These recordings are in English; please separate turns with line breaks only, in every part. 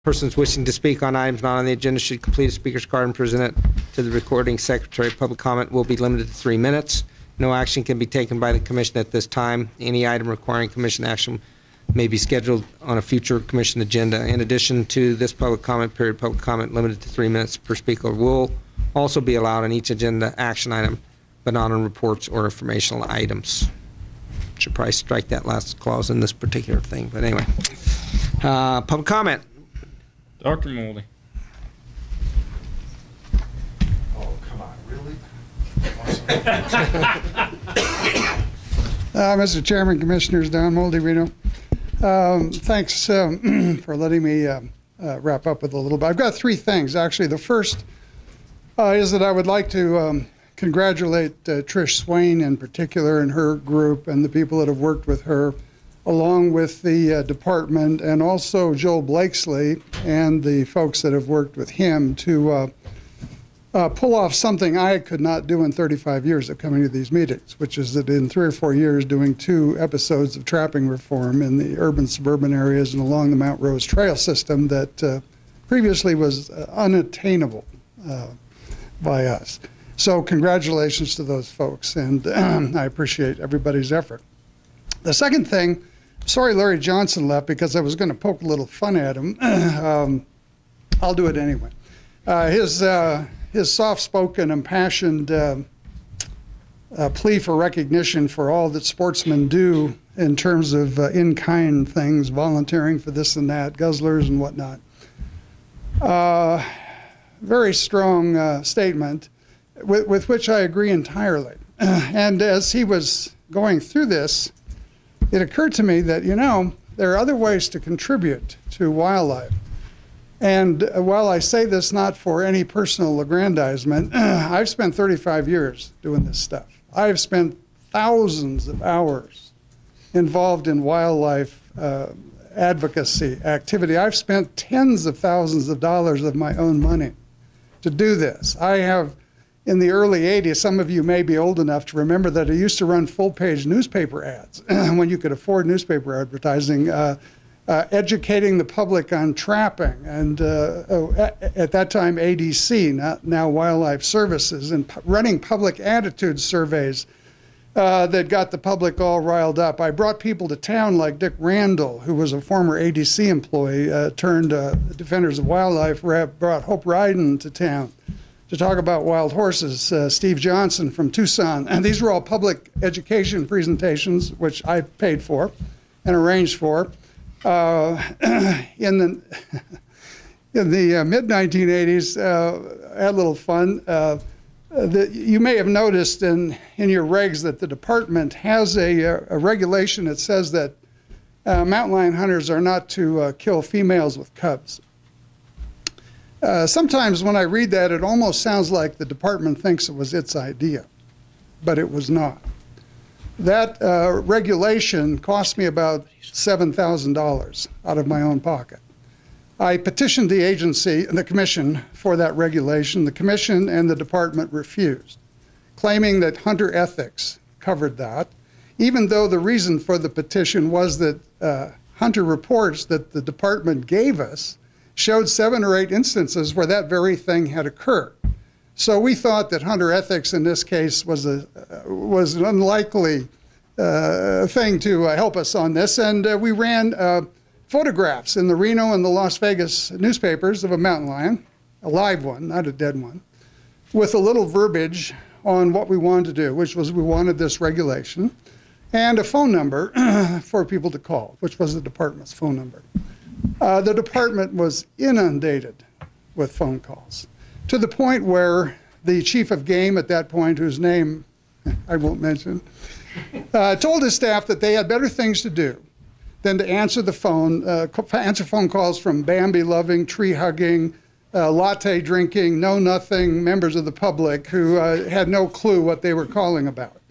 Persons wishing to speak on items not on the agenda should complete a speaker's card and present it to the recording secretary. Public comment will be limited to 3 minutes. No action can be taken by the commission at this time. Any item requiring commission action may be scheduled on a future commission agenda. In addition to this public comment period, public comment limited to 3 minutes per speaker will also be allowed on each agenda action item, but not on reports or informational items. Should probably strike that last clause in this particular thing, but anyway. Public comment.
Dr. Moldy.
Oh, come on, really?
Mr. Chairman, Commissioners, Don Moldy, Reno. Thanks for letting me wrap up with a little bit. I've got 3 things, actually. The first is that I would like to congratulate Trish Swain in particular and her group and the people that have worked with her, along with the department, and also Joel Blakesley and the folks that have worked with him to pull off something I could not do in 35 years of coming to these meetings, which is that in 3 or 4 years doing 2 episodes of trapping reform in the urban suburban areas and along the Mount Rose Trail system that previously was unattainable by us. So congratulations to those folks, and I appreciate everybody's effort. The second thing, sorry Larry Johnson left because I was going to poke a little fun at him. I'll do it anyway. His soft-spoken, impassioned plea for recognition for all that sportsmen do in terms of in-kind things, volunteering for this and that, guzzlers and whatnot. Very strong statement with which I agree entirely. And as he was going through this, it occurred to me that, you know, there are other ways to contribute to wildlife. And while I say this not for any personal aggrandizement, I've spent 35 years doing this stuff. I've spent thousands of hours involved in wildlife advocacy activity. I've spent tens of thousands of dollars of my own money to do this. I have, in the early 80s, some of you may be old enough to remember that I used to run full-page newspaper ads when you could afford newspaper advertising, educating the public on trapping, and at that time ADC, now Wildlife Services, and running public attitude surveys that got the public all riled up. I brought people to town like Dick Randall, who was a former ADC employee, turned Defenders of Wildlife rep, brought Hope Ryden to town to talk about wild horses, Steve Johnson from Tucson. And these were all public education presentations, which I paid for and arranged for. In the mid-1980s, I had a little fun. You may have noticed in your regs that the department has a regulation that says that mountain lion hunters are not to kill females with cubs. Sometimes when I read that, it almost sounds like the department thinks it was its idea, but it was not. That regulation cost me about $7,000 out of my own pocket. I petitioned the agency, the commission, for that regulation. The commission and the department refused, claiming that hunter ethics covered that, even though the reason for the petition was that hunter reports that the department gave us showed 7 or 8 instances where that very thing had occurred. So we thought that hunter ethics in this case was an unlikely thing to help us on this, and we ran photographs in the Reno and the Las Vegas newspapers of a mountain lion, a live one, not a dead one, with a little verbiage on what we wanted to do, which was we wanted this regulation, and a phone number for people to call, which was the department's phone number. The department was inundated with phone calls, to the point where the chief of game at that point, whose name I won't mention, told his staff that they had better things to do than to answer the phone, answer phone calls from Bambi-loving, tree-hugging, latte-drinking, know-nothing members of the public who had no clue what they were calling about.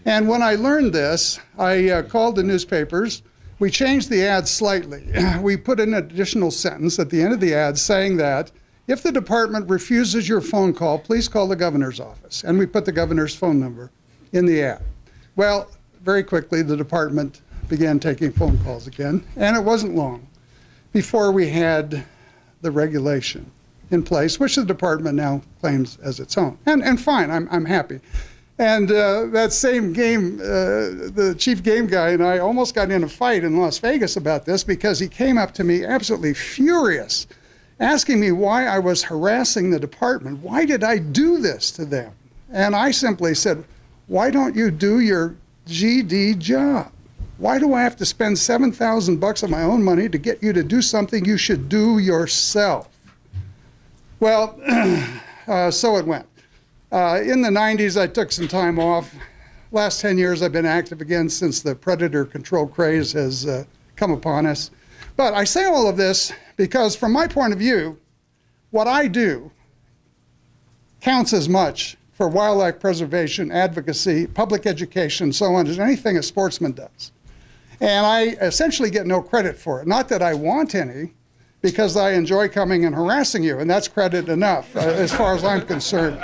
And when I learned this, I called the newspapers. We changed the ad slightly. We put an additional sentence at the end of the ad saying that if the department refuses your phone call, please call the governor's office. And we put the governor's phone number in the ad. Well, very quickly, the department began taking phone calls again, and it wasn't long before we had the regulation in place, which the department now claims as its own. And fine, I'm happy. And that same game, the chief game guy and I almost got in a fight in Las Vegas about this because he came up to me absolutely furious, asking me why I was harassing the department. Why did I do this to them? And I simply said, why don't you do your GD job? Why do I have to spend $7,000 of my own money to get you to do something you should do yourself? Well, so it went. In the 90s, I took some time off. Last 10 years, I've been active again since the predator control craze has come upon us. But I say all of this because from my point of view, what I do counts as much for wildlife preservation, advocacy, public education, so on, as anything a sportsman does. And I essentially get no credit for it. Not that I want any, because I enjoy coming and harassing you, and that's credit enough as far as I'm concerned.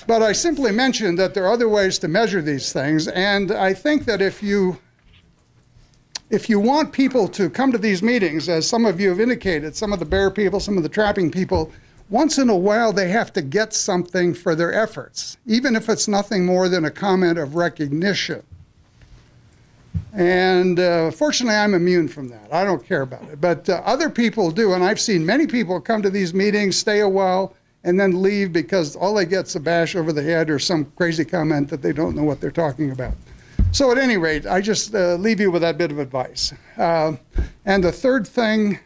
But I simply mentioned that there are other ways to measure these things, and I think that if you want people to come to these meetings, as some of you have indicated, some of the bear people, some of the trapping people, once in a while they have to get something for their efforts, even if it's nothing more than a comment of recognition. And fortunately, I'm immune from that. I don't care about it. But other people do, and I've seen many people come to these meetings, stay a while, and then leave because all they get is a bash over the head or some crazy comment that they don't know what they're talking about. So at any rate, I just leave you with that bit of advice. And the third thing,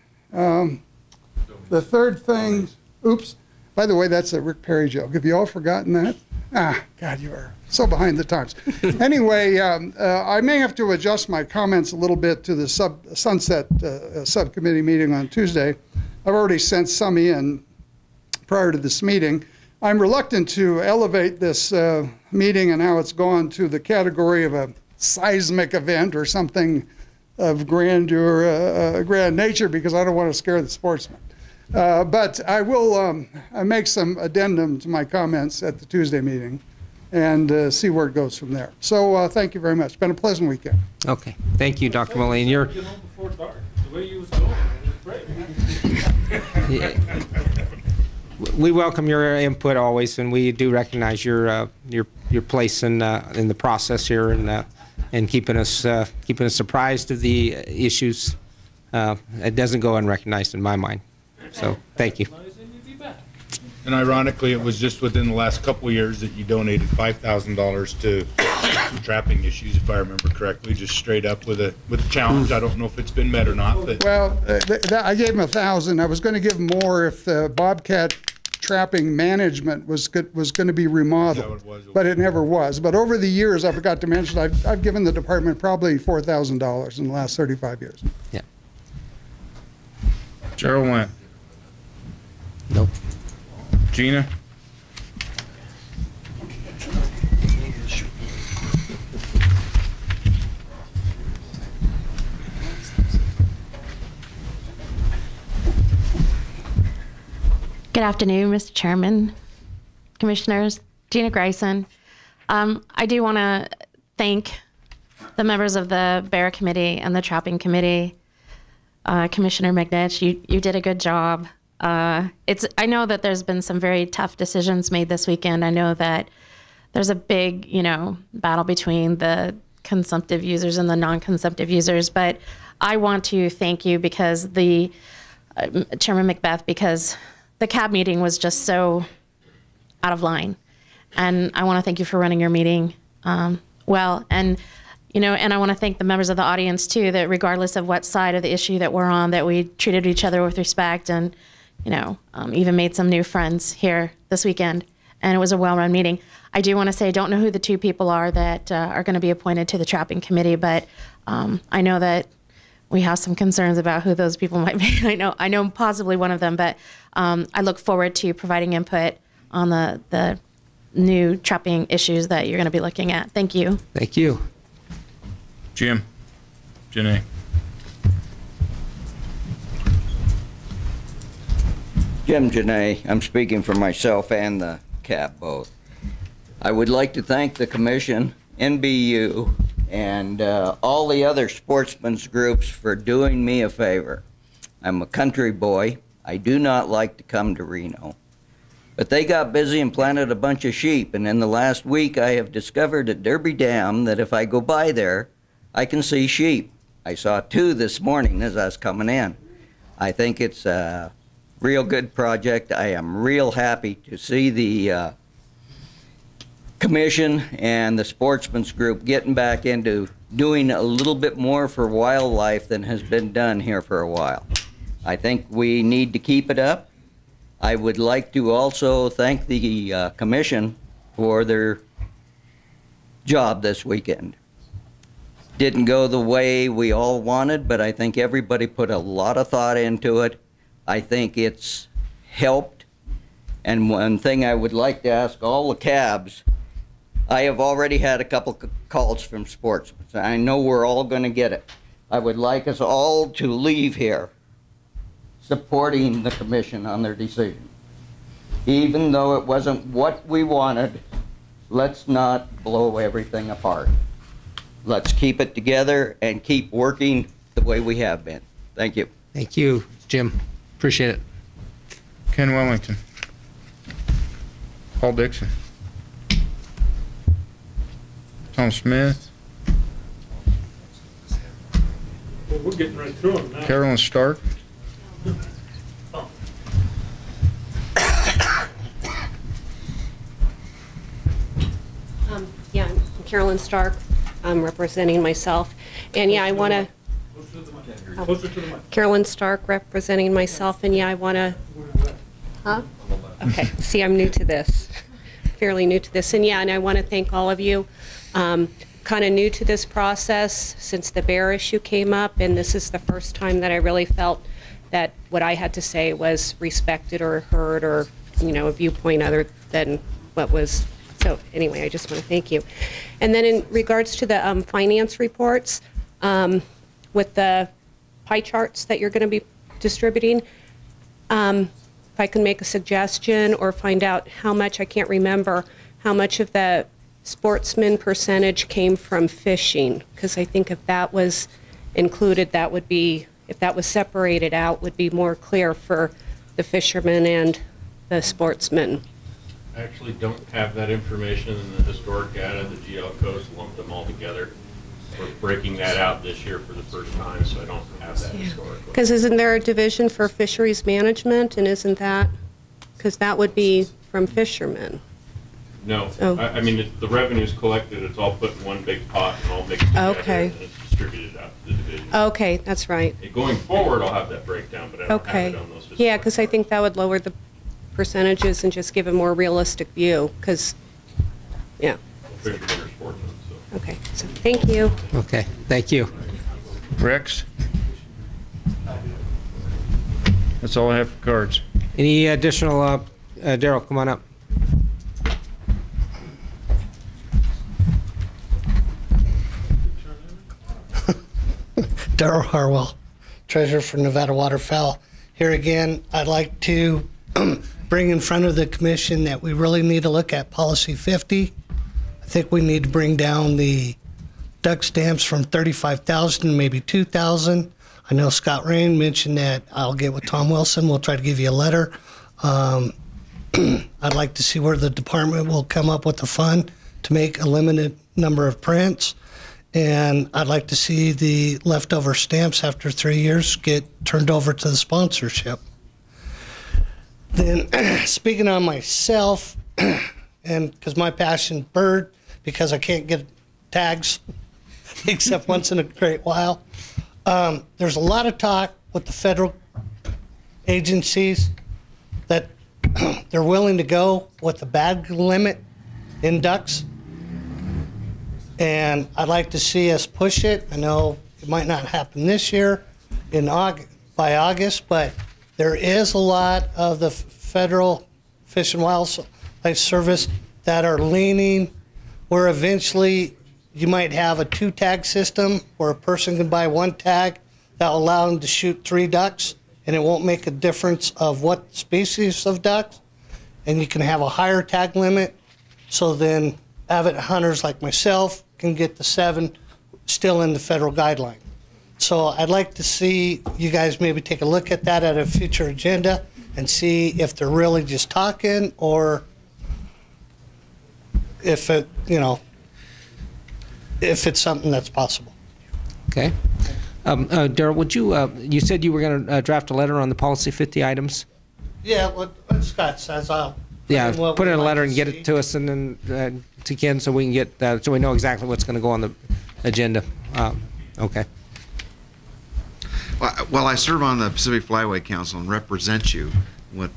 oops, by the way, that's a Rick Perry joke. Have you all forgotten that? Ah, God, you are so behind the times. Anyway, I may have to adjust my comments a little bit to the Sunset subcommittee meeting on Tuesday. I've already sent some in prior to this meeting. I'm reluctant to elevate this meeting and how it's gone to the category of a seismic event or something of grandeur, grand nature, because I don't want to scare the sportsmen. But I will make some addendum to my comments at the Tuesday meeting and see where it goes from there. So thank you very much. It's been a pleasant weekend.
Okay. Thank you, Dr. Mullane.
You know before dark, the way you was going, it was great.
We welcome your input always, and we do recognize your place in the process here and keeping us apprised of the issues. It doesn't go unrecognized in my mind. So thank you.
And ironically, it was just within the last couple of years that you donated $5,000 to trapping issues, if I remember correctly, just straight up with a challenge. I don't know if it's been met or not. But
well, I gave him $1,000. I was going to give more if the bobcat trapping management was going to be remodeled, but it never was. But over the years, I forgot to mention, I've given the department probably $4,000 in the last 35 years.
Yeah.
Gerald went.
Nope.
Gina?
Good afternoon, Mr. Chairman, Commissioners, Gina Grayson. I do want to thank the members of the Bear Committee and the Trapping Committee. Commissioner McNitch, you did a good job. I know that there's been some very tough decisions made this weekend. I know that there's a big, battle between the consumptive users and the non-consumptive users, but I want to thank you because Chairman Macbeth, because the CAB meeting was just so out of line. And I want to thank you for running your meeting well. And I want to thank the members of the audience too, that regardless of what side of the issue that we're on, that we treated each other with respect and, even made some new friends here this weekend. And it was a well-run meeting. I do want to say, I don't know who the two people are that are going to be appointed to the Trapping Committee, but I know that we have some concerns about who those people might be. I know possibly one of them, but I look forward to providing input on the new trapping issues that you're going to be looking at. Thank you.
Thank you.
Jim? Janae?
Jim Janae, I'm speaking for myself and the CAB both. I would like to thank the Commission, NBU, and all the other sportsmen's groups for doing me a favor. I'm a country boy. I do not like to come to Reno. But they got busy and planted a bunch of sheep, and in the last week I have discovered at Derby Dam that if I go by there, I can see sheep. I saw 2 this morning as I was coming in. I think it's a real good project. I am real happy to see the commission and the sportsman's group getting back into doing a little bit more for wildlife than has been done here for a while. I think we need to keep it up. I would like to also thank the commission for their job this weekend. Didn't go the way we all wanted, but I think everybody put a lot of thought into it. I think it's helped. And one thing I would like to ask all the cabs, I have already had a couple calls from sportsmen. I know we're all going to get it. I would like us all to leave here supporting the commission on their decision. Even though it wasn't what we wanted, let's not blow everything apart. Let's keep it together and keep working the way we have been. Thank you.
Thank you, Jim. Appreciate it.
Ken Wellington. Paul Dixon. Tom Smith.
Well, we're getting right through them now.
Carolyn Stark.
Yeah, I'm Carolyn Stark. I'm representing myself. And yeah, I want to,
Closer to the mic.
Carolyn Stark representing myself. And yeah, I want to, huh? Okay, see, I'm new to this, fairly new to this. And yeah, and I want to thank all of you. Kind of new to this process since the bear issue came up. And this is the first time that I really felt that what I had to say was respected or heard, or, you know, a viewpoint other than what was. So anyway, I just want to thank you. And then in regards to the finance reports, with the pie charts that you're going to be distributing, if I can make a suggestion or find out how much, I can't remember, how much of the sportsman percentage came from fishing, because I think if that was included, that would be, if that was separated out, would be more clear for the fishermen and the sportsmen.
I actually don't have that information in the historic data. The GL codes lumped them all together. We're breaking that out this year for the first time, so I don't have that historically.
Because isn't there a division for fisheries management, and isn't that, because that would be from fishermen?
No,
Oh.
I mean, the revenue's collected, it's all put in one big pot and all mixed together,
Okay.
and it's distributed out to the division.
Okay, that's right.
Going forward, I'll have that breakdown, but I don't have
Okay.
it on those.
Yeah, because I think that would lower the percentages and just give a more realistic view, because, yeah.
Fishermen are sportsmen, so.
Okay, so thank you.
Okay, thank you.
Rex. That's all I have for cards.
Any additional, Daryl, come on up.
Darrell Harwell, Treasurer for Nevada Waterfowl. Here again, I'd like to bring in front of the commission that we really need to look at Policy 50. I think we need to bring down the duck stamps from 35,000 to maybe 2,000. I know Scott Rain mentioned that. I'll get with Tom Wilson. We'll try to give you a letter. I'd like to see where the department will come up with a fund to make a limited number of prints. And I'd like to see the leftover stamps after 3 years get turned over to the sponsorship. Then, speaking on myself, and because my passion bird, because I can't get tags except once in a great while, there's a lot of talk with the federal agencies that they're willing to go with the bag limit in ducks. And I'd like to see us push it. I know it might not happen this year by August, but there is a lot of the Federal Fish and Wildlife Service that are leaning where eventually you might have a 2-tag system where a person can buy 1 tag that will allow them to shoot 3 ducks, and it won't make a difference of what species of ducks. And you can have a higher tag limit, so then avid hunters like myself can get the 7 still in the federal guideline. So I'd like to see you guys maybe take a look at that at a future agenda and see if they're really just talking or if it, if it's something that's possible.
Okay. Darrell, would you, you said you were going to draft a letter on the policy 50 items?
Yeah, what Scott says, I'll.
Yeah,
what
put
we'd
in a
like
letter
to
and get
see.
it to us and then to Ken so we can get, so we know exactly what's going to go on the agenda. Okay.
Well, I serve on the Pacific Flyway Council and represent you with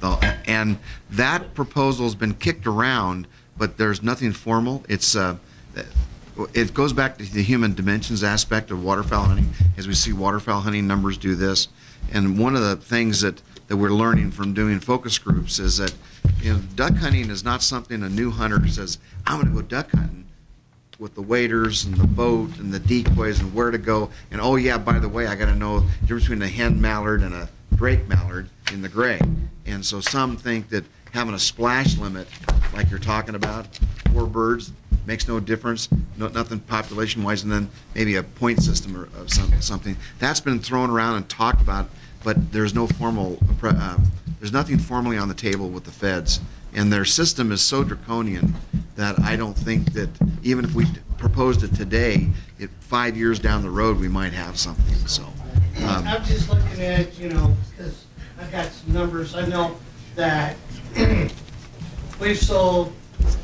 and that proposal's been kicked around, but there's nothing formal. It goes back to the human dimensions aspect of waterfowl hunting, as we see waterfowl hunting numbers do this. And one of the things that we're learning from doing focus groups is that duck hunting is not something a new hunter says, I'm going to go duck hunting with the waders and the boat and the decoys and where to go. And oh yeah, by the way, I got to know the difference between a hen mallard and a drake mallard in the gray. And so some think that having a splash limit, like you're talking about, 4 birds, makes no difference, nothing population-wise, and then maybe a point system or something. That's been thrown around and talked about, but there's no formal, there's nothing formally on the table with the feds. And their system is so draconian that I don't think that even if we proposed it today, 5 years down the road, we might have something, so.
I'm just looking at, because I've got some numbers. I know that we've sold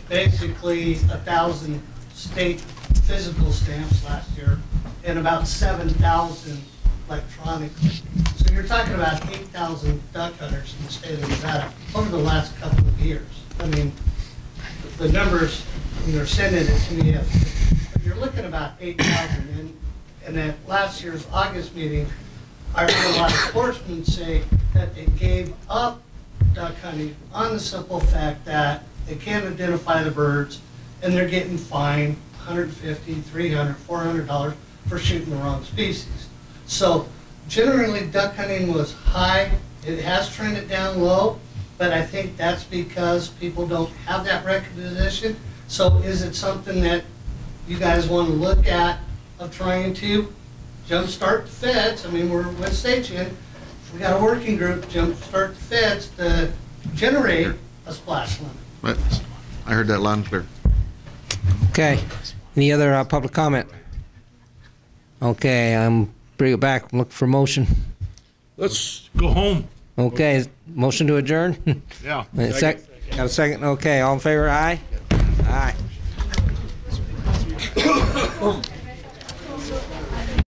basically 1,000 state physical stamps last year and about 7,000 electronically. So you're talking about 8,000 duck hunters in the state of Nevada over the last couple of years. I mean, the numbers, you're sending it to me, but you're looking about 8,000. And at last year's August meeting, I heard a lot of sportsmen say that they gave up duck hunting on the simple fact that they can't identify the birds and they're getting fined $150, $300, $400 for shooting the wrong species. So generally duck hunting was high. It has trended down low, but I think that's because people don't have that recognition. So is it something that you guys want to look at of trying to jumpstart the feds? I mean, we're with Station. We got a working group, jumpstart the feds to generate a splash limit.
But I heard that loud and clear.
Okay. Any other public comment? Okay, bring it back. I'm looking for motion.
Let's go home.
Okay, motion to adjourn?
Yeah.
Got a second? Okay, all in favor, aye? Aye.